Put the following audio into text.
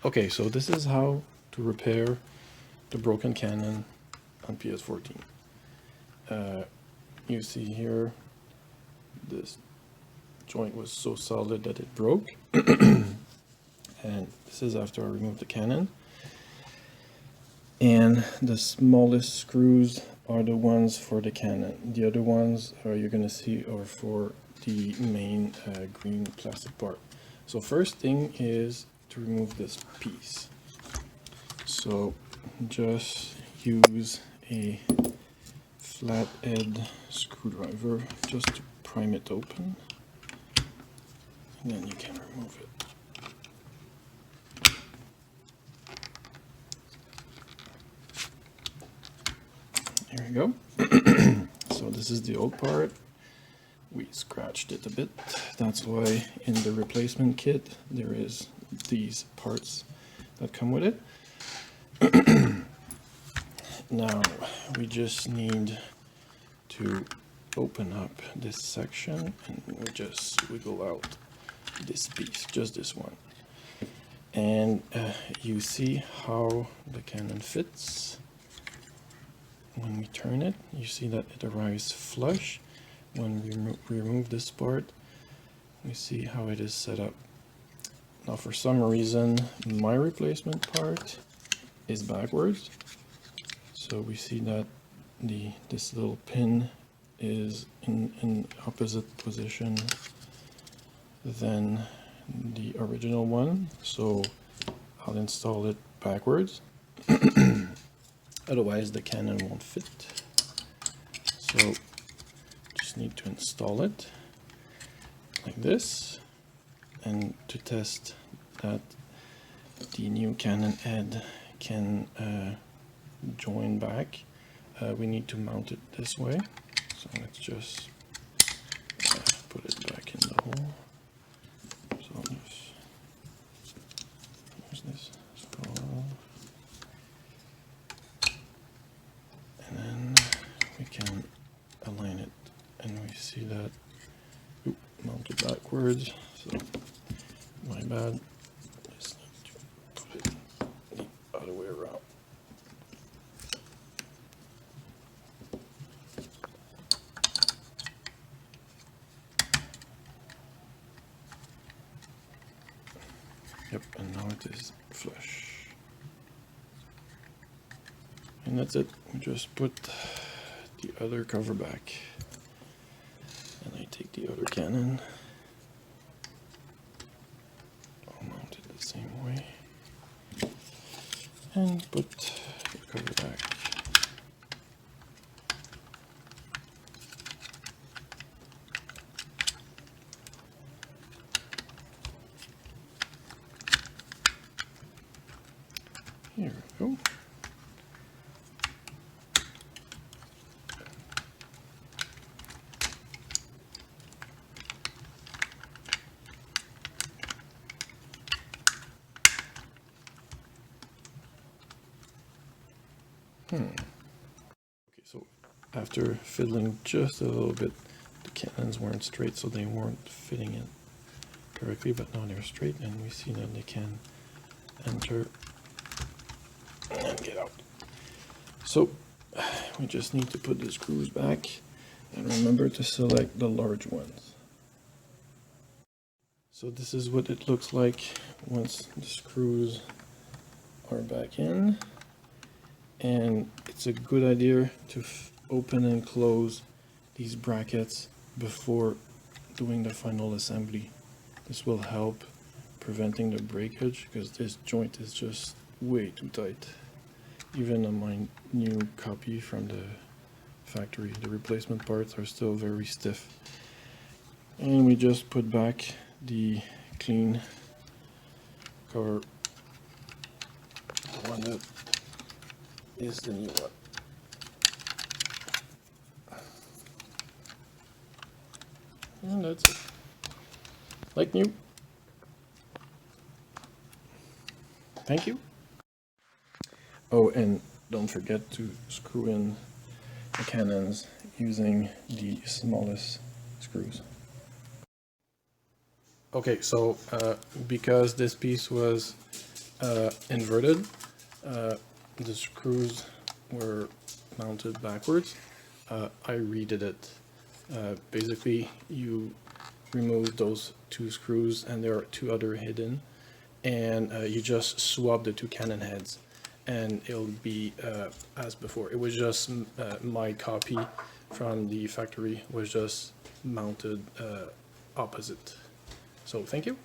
Okay, so this is how to repair the broken cannon on PS-14. You see here, this joint was so solid that it broke. And this is after I removed the cannon. And the smallest screws are the ones for the cannon. The other ones you're gonna see are for the main green plastic part. So first thing is to remove this piece. So just use a flathead screwdriver just to prime it open, and then you can remove it. There we go. So this is the old part. We scratched it a bit. That's why in the replacement kit there is these parts that come with it. Now we just need to open up this section, and we just wiggle out this piece, just this one. And you see how the cannon fits. When we turn it, you see that it arrives flush. When we remove this part, we see how it is set up. Now for some reason, my replacement part is backwards. So we see that this little pin is in opposite position than the original one. So I'll install it backwards. Otherwise the cannon won't fit. So just need to install it like this, and to test that the new cannon head can join back, we need to mount it this way. So let's just put it back in the hole. So I'll just use this scroll, and then we can align it, and we see that mounted backwards. So my bad. Just need to put it the other way around. Yep, and now it is flush. And that's it. We just put the other cover back. And I take the other cannon. I'll mount it the same way. And put the cover back. Here we go. Okay, so after fiddling just a little bit, the cannons weren't straight, so they weren't fitting in correctly, but now they're straight, and we see that they can enter and get out. So we just need to put the screws back, and remember to select the large ones. So this is what it looks like once the screws are back in. And it's a good idea to open and close these brackets before doing the final assembly. This will help preventing the breakage, because this joint is just way too tight. Even on my new copy from the factory, the replacement parts are still very stiff. And we just put back the clean cover, the one that is the new one. And that's it. Like new. Thank you. Oh, and don't forget to screw in the cannons using the smallest screws. Okay, so because this piece was inverted. The screws were mounted backwards. I redid it. Basically, you remove those 2 screws, and there are 2 other hidden, and you just swap the 2 cannon heads, and it'll be as before. It was just my copy from the factory was just mounted opposite. So thank you.